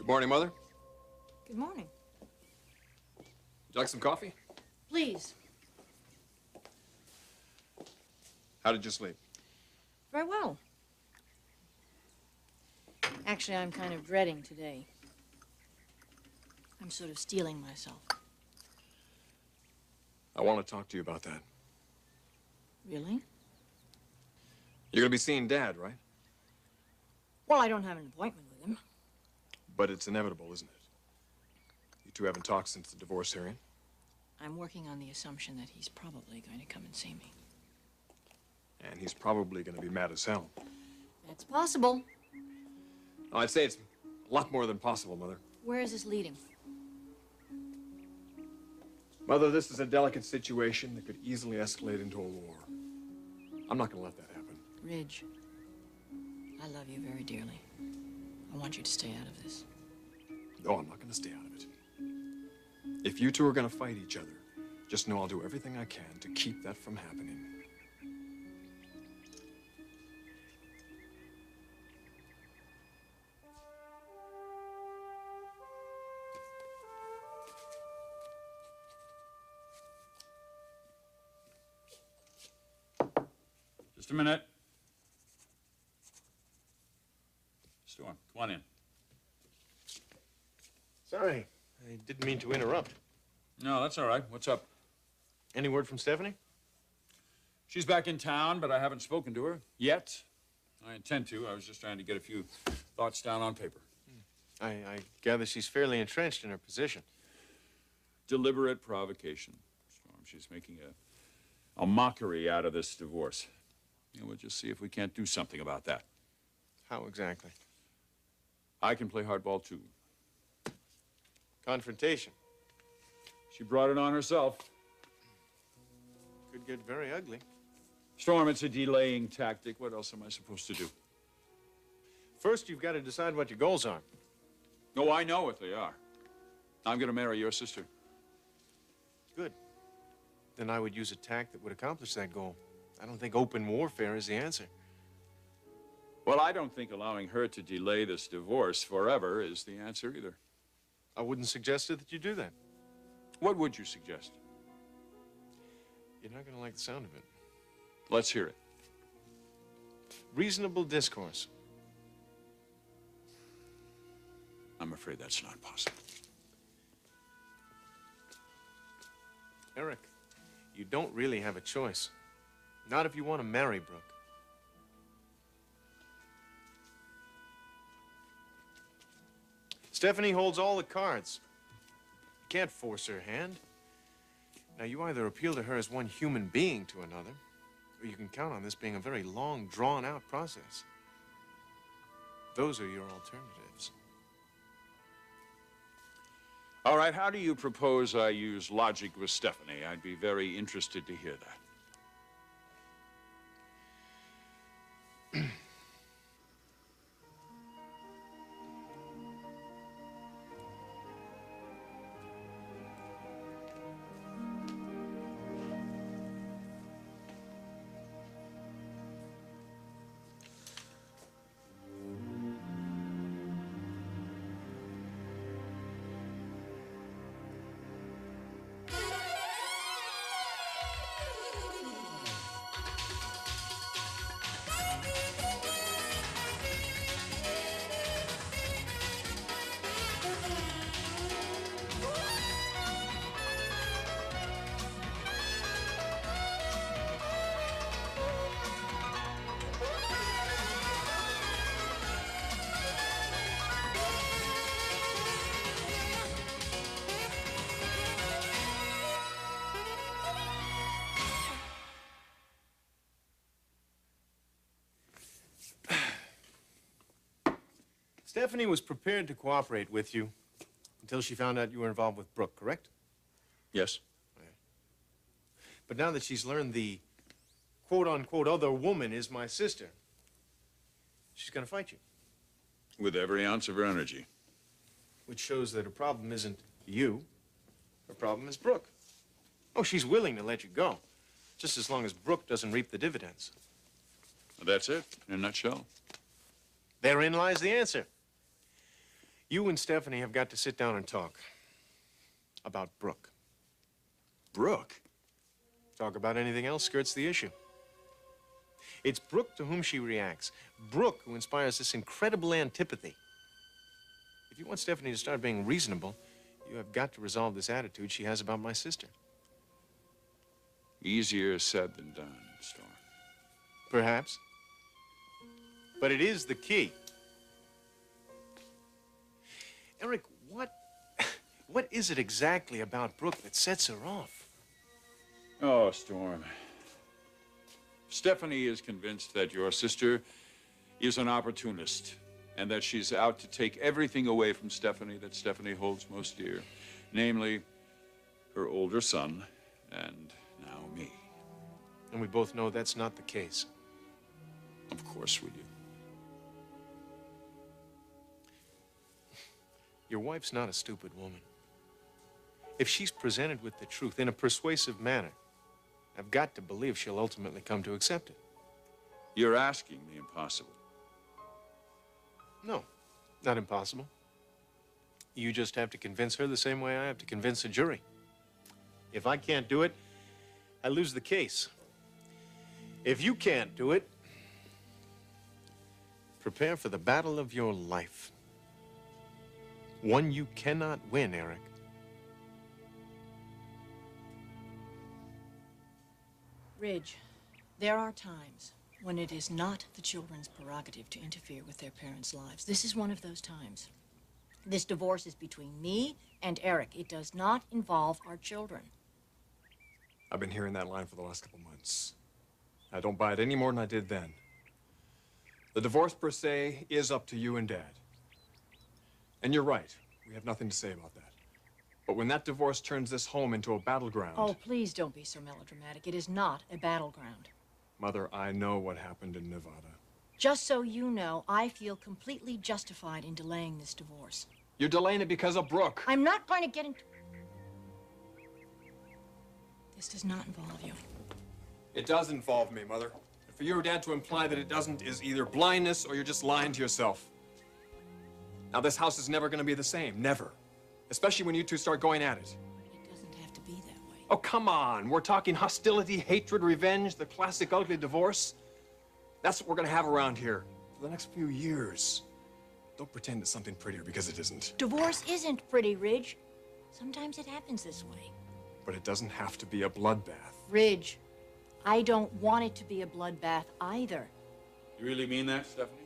Good morning, Mother. Good morning. Would you like some coffee? Please. How did you sleep? Very well. Actually, I'm kind of dreading today. I'm sort of steeling myself. I want to talk to you about that. Really? You're going to be seeing Dad, right? Well, I don't have an appointment with him. But it's inevitable, isn't it? You two haven't talked since the divorce hearing. I'm working on the assumption that he's probably going to come and see me. And he's probably going to be mad as hell. That's possible. Oh, I'd say it's a lot more than possible, Mother. Where is this leading? Mother, this is a delicate situation that could easily escalate into a war. I'm not going to let that happen. Ridge, I love you very dearly. I want you to stay out of this. No, I'm not going to stay out of it. If you two are going to fight each other, just know I'll do everything I can to keep that from happening. Just a minute. Thorne, come on in. Sorry, I didn't mean to interrupt. No, that's all right. What's up? Any word from Stephanie? She's back in town, but I haven't spoken to her yet. I intend to. I was just trying to get a few thoughts down on paper. I gather she's fairly entrenched in her position. Deliberate provocation, Storm. She's making a mockery out of this divorce. And we'll just see if we can't do something about that. How exactly? I can play hardball, too. Confrontation. She brought it on herself. Could get very ugly. Storm, it's a delaying tactic. What else am I supposed to do? First, you've got to decide what your goals are. Oh, I know what they are. I'm going to marry your sister. Good. Then I would use a tack that would accomplish that goal. I don't think open warfare is the answer. Well, I don't think allowing her to delay this divorce forever is the answer either. I wouldn't suggest that you do that. What would you suggest? You're not going to like the sound of it. Let's hear it. Reasonable discourse. I'm afraid that's not possible. Eric, you don't really have a choice. Not if you want to marry Brooke. Stephanie holds all the cards. You can't force her hand. Now, you either appeal to her as one human being to another, or you can count on this being a very long, drawn-out process. Those are your alternatives. All right, how do you propose I use logic with Stephanie? I'd be very interested to hear that. Stephanie was prepared to cooperate with you until she found out you were involved with Brooke, correct? Yes. But now that she's learned the quote-unquote other woman is my sister, she's gonna fight you. With every ounce of her energy. Which shows that her problem isn't you, her problem is Brooke. Oh, she's willing to let you go, just as long as Brooke doesn't reap the dividends. That's it, in a nutshell. Therein lies the answer. You and Stephanie have got to sit down and talk about Brooke. Brooke? Talk about anything else skirts the issue. It's Brooke to whom she reacts. Brooke who inspires this incredible antipathy. If you want Stephanie to start being reasonable, you have got to resolve this attitude she has about my sister. Easier said than done, Storm. Perhaps. But it is the key. Eric, what is it exactly about Brooke that sets her off? Oh, Storm. Stephanie is convinced that your sister is an opportunist and that she's out to take everything away from Stephanie that Stephanie holds most dear, namely her older son and now me. And we both know that's not the case. Of course we do. Your wife's not a stupid woman. If she's presented with the truth in a persuasive manner, I've got to believe she'll ultimately come to accept it. You're asking the impossible. No, not impossible. You just have to convince her the same way I have to convince a jury. If I can't do it, I lose the case. If you can't do it, prepare for the battle of your life. One you cannot win, Eric. Ridge, there are times when it is not the children's prerogative to interfere with their parents' lives. This is one of those times. This divorce is between me and Eric. It does not involve our children. I've been hearing that line for the last couple months. I don't buy it any more than I did then. The divorce, per se, is up to you and Dad. And you're right. We have nothing to say about that. But when that divorce turns this home into a battleground... Oh, please don't be so melodramatic. It is not a battleground. Mother, I know what happened in Nevada. Just so you know, I feel completely justified in delaying this divorce. You're delaying it because of Brooke. I'm not going to get into... This does not involve you. It does involve me, Mother. And for you or Dad to imply that it doesn't is either blindness or you're just lying to yourself. Now, this house is never going to be the same. Never. Especially when you two start going at it. It doesn't have to be that way. Oh, come on. We're talking hostility, hatred, revenge, the classic ugly divorce. That's what we're going to have around here for the next few years. Don't pretend it's something prettier because it isn't. Divorce isn't pretty, Ridge. Sometimes it happens this way. But it doesn't have to be a bloodbath. Ridge, I don't want it to be a bloodbath either. You really mean that, Stephanie?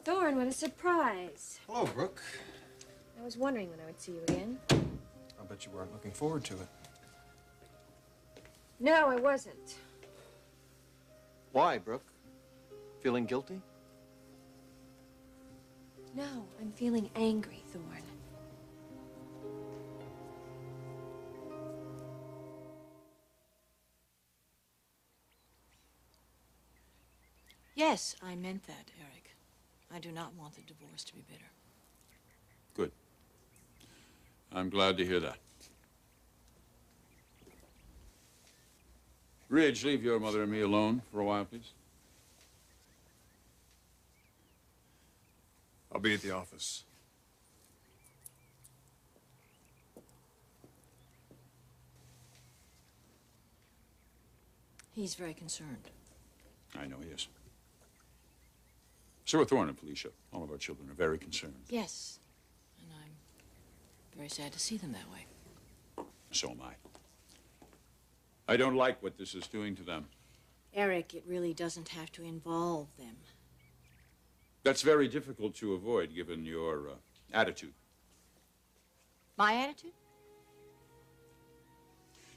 Thorne, what a surprise. Hello, Brooke. I was wondering when I would see you again. I bet you weren't looking forward to it. No, I wasn't. Why, Brooke? Feeling guilty? No, I'm feeling angry, Thorne. Yes, I meant that, Eric. I do not want the divorce to be bitter. Good. I'm glad to hear that. Ridge, leave your mother and me alone for a while, please. I'll be at the office. He's very concerned. I know he is. So are Thorne and Felicia. All of our children are very concerned. Yes, and I'm very sad to see them that way. So am I. I don't like what this is doing to them. Eric, it really doesn't have to involve them. That's very difficult to avoid, given your attitude. My attitude?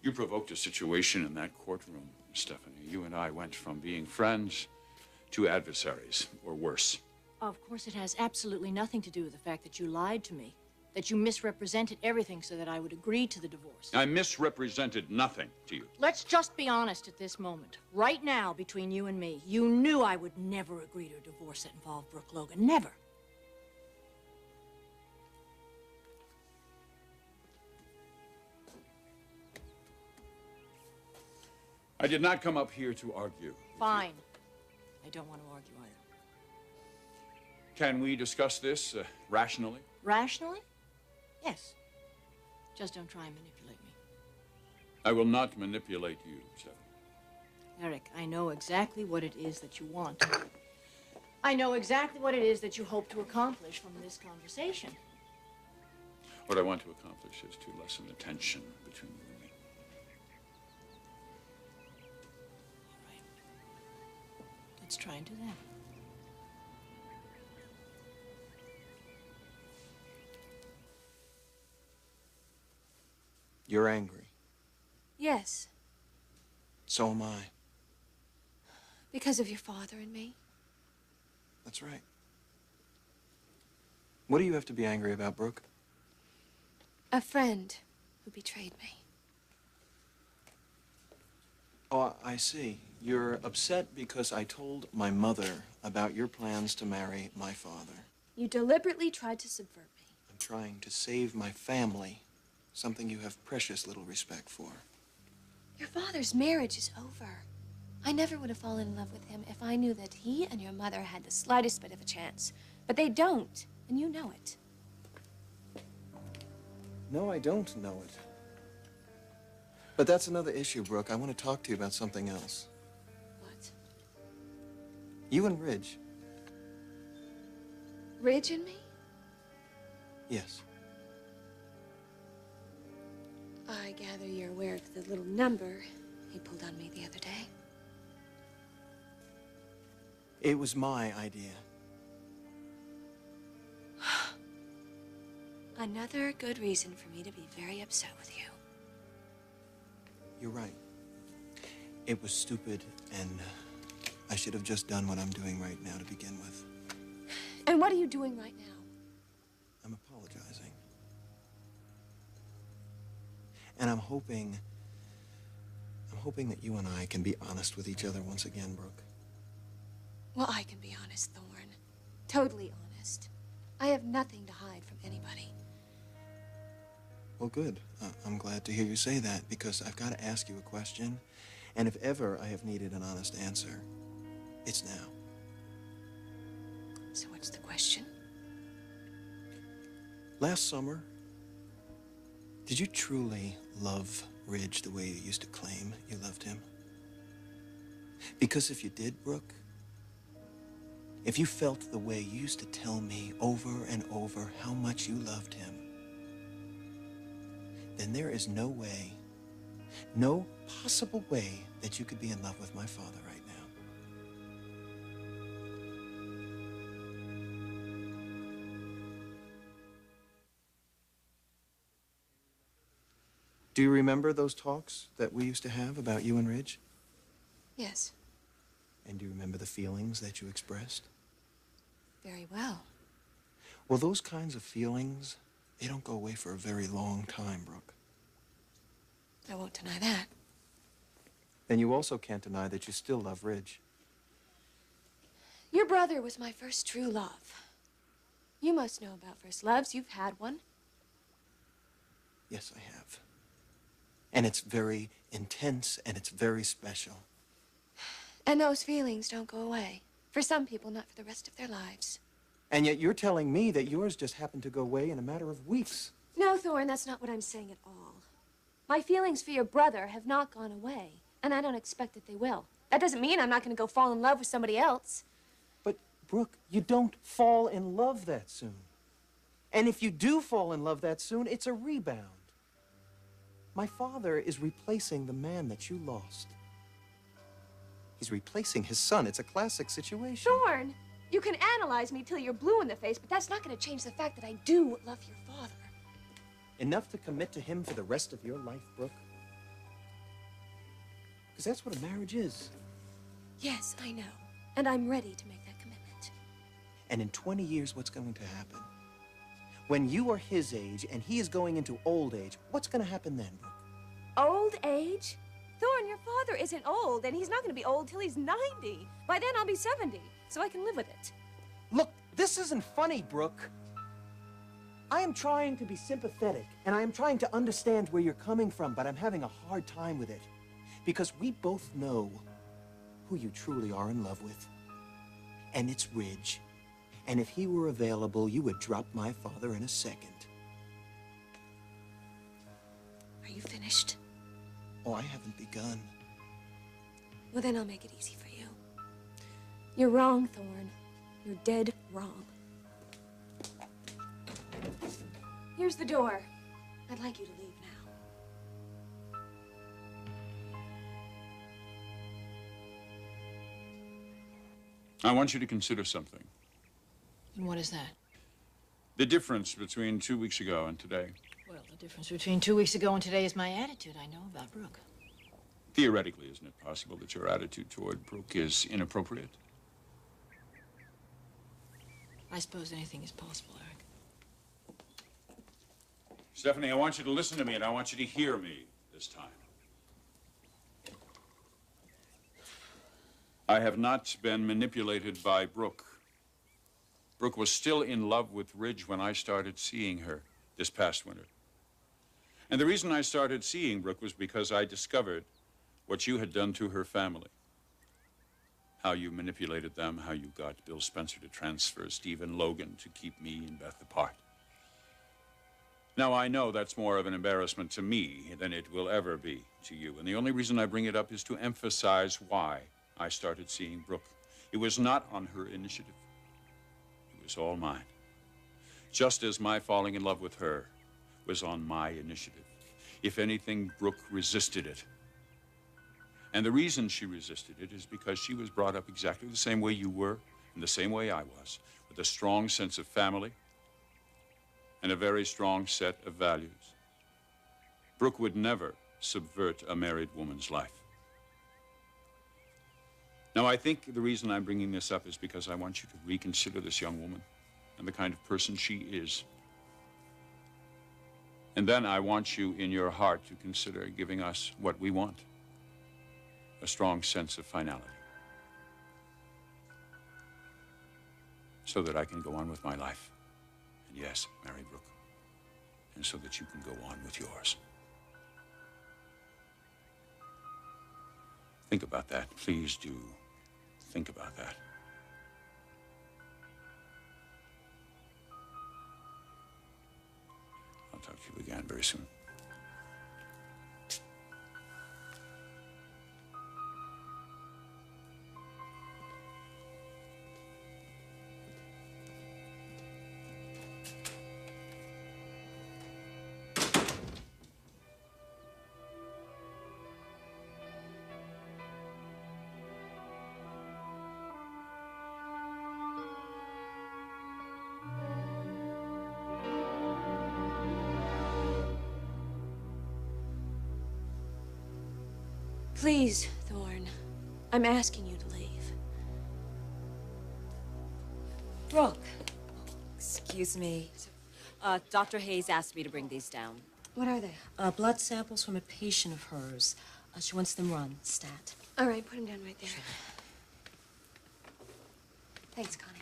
You provoked a situation in that courtroom, Stephanie. You and I went from being friends to adversaries, or worse. Of course, it has absolutely nothing to do with the fact that you lied to me. that you misrepresented everything so that I would agree to the divorce. I misrepresented nothing to you. Let's just be honest at this moment. Right now, between you and me, you knew I would never agree to a divorce that involved Brooke Logan. Never. I did not come up here to argue. Fine. I don't want to argue either. Can we discuss this rationally? Rationally? Yes. Just don't try and manipulate me. I will not manipulate you, Stephanie. Eric, I know exactly what it is that you want. I know exactly what it is that you hope to accomplish from this conversation. What I want to accomplish is to lessen the tension between you and me. All right. Let's try and do that. You're angry. Yes, So am I. because of your father and me. That's right. What do you have to be angry about, Brooke? A friend who betrayed me. Oh, I see. You're upset because I told my mother about your plans to marry my father. You deliberately tried to subvert me. I'm trying to save my family, something you have precious little respect for. Your father's marriage is over. I never would have fallen in love with him if I knew that he and your mother had the slightest bit of a chance. But they don't, and you know it. No, I don't know it. But that's another issue, Brooke. I want to talk to you about something else. What? You and Ridge. Ridge and me? Yes. I gather you're aware of the little number he pulled on me the other day. It was my idea. Another good reason for me to be very upset with you. You're right. It was stupid, and I should have just done what I'm doing right now to begin with. And what are you doing right now? I'm apologizing. And I'm hoping that you and I can be honest with each other once again, Brooke. Well, I can be honest, Thorne. Totally honest. I have nothing to hide from anybody. Well, good. I'm glad to hear you say that, because I've got to ask you a question, and if ever I have needed an honest answer, it's now. So what's the question? Last summer, did you truly love Ridge the way you used to claim you loved him? Because if you did, Brooke, if you felt the way you used to tell me over and over how much you loved him, then there is no way, no possible way that you could be in love with my father right now. Do you remember those talks that we used to have about you and Ridge? Yes, And do you remember the feelings that you expressed? very well. Well, those kinds of feelings, they don't go away for a very long time, Brooke. I won't deny that. Then you also can't deny that you still love Ridge. Your brother was my first true love. You must know about first loves. You've had one. Yes, I have. And it's very intense, and it's very special. And those feelings don't go away. For some people, not for the rest of their lives. And yet you're telling me that yours just happened to go away in a matter of weeks. No, Thorne, that's not what I'm saying at all. My feelings for your brother have not gone away, and I don't expect that they will. That doesn't mean I'm not going to go fall in love with somebody else. But, Brooke, you don't fall in love that soon. And if you do fall in love that soon, it's a rebound. My father is replacing the man that you lost. He's replacing his son. It's a classic situation. Thorne, you can analyze me till you're blue in the face, but that's not going to change the fact that I do love your father. Enough to commit to him for the rest of your life, Brooke? Because that's what a marriage is. Yes, I know. And I'm ready to make that commitment. And in 20 years, what's going to happen? When you are his age and he is going into old age, what's going to happen then, Brooke? Old age? Thorne, your father isn't old, and he's not going to be old till he's 90. By then, I'll be 70, so I can live with it. Look, this isn't funny, Brooke. I am trying to be sympathetic, and I am trying to understand where you're coming from, but I'm having a hard time with it. Because we both know who you truly are in love with. And it's Ridge. And if he were available, you would drop my father in a second. Are you finished? Oh, I haven't begun. Well, then I'll make it easy for you. You're wrong, Thorne. You're dead wrong. Here's the door. I'd like you to leave now. I want you to consider something. And what is that? The difference between 2 weeks ago and today. Well, the difference between 2 weeks ago and today is my attitude. I know about Brooke. Theoretically, isn't it possible that your attitude toward Brooke is inappropriate? I suppose anything is possible, Eric. Stephanie, I want you to listen to me, and I want you to hear me this time. I have not been manipulated by Brooke. Brooke was still in love with Ridge when I started seeing her this past winter. And the reason I started seeing Brooke was because I discovered what you had done to her family. How you manipulated them, how you got Bill Spencer to transfer Steve and Logan to keep me and Beth apart. Now, I know that's more of an embarrassment to me than it will ever be to you. And the only reason I bring it up is to emphasize why I started seeing Brooke. It was not on her initiative. It was all mine. Just as my falling in love with her was on my initiative. If anything, Brooke resisted it. And the reason she resisted it is because she was brought up exactly the same way you were and the same way I was, with a strong sense of family and a very strong set of values. Brooke would never subvert a married woman's life. Now, I think the reason I'm bringing this up is because I want you to reconsider this young woman and the kind of person she is. And then I want you in your heart to consider giving us what we want. A strong sense of finality. So that I can go on with my life. And yes, marry Brooke. And so that you can go on with yours. Think about that. Please do think about that. I'll talk to you again very soon. Please, Thorne. I'm asking you to leave. Brooke. Excuse me. Dr. Hayes asked me to bring these down. What are they? Blood samples from a patient of hers. She wants them run, stat. All right, put them down right there. Thanks, Connie.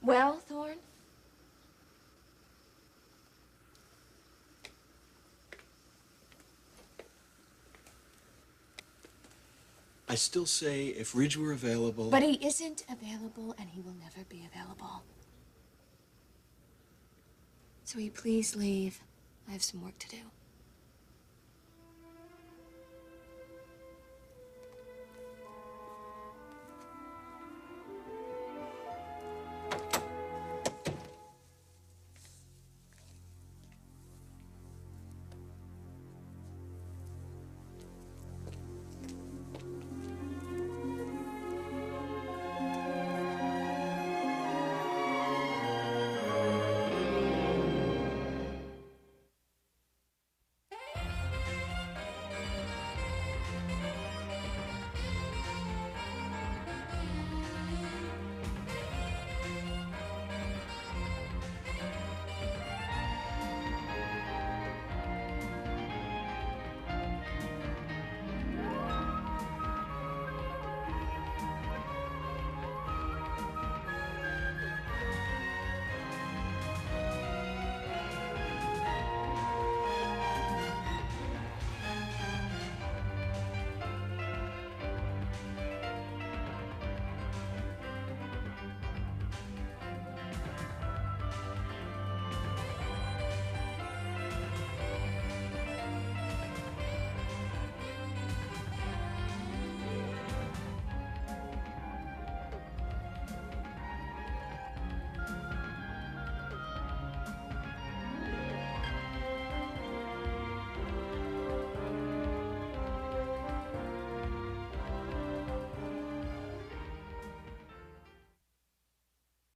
Well, Thorne? I still say if Ridge were available... But he isn't available, and he will never be available. So will you please leave? I have some work to do.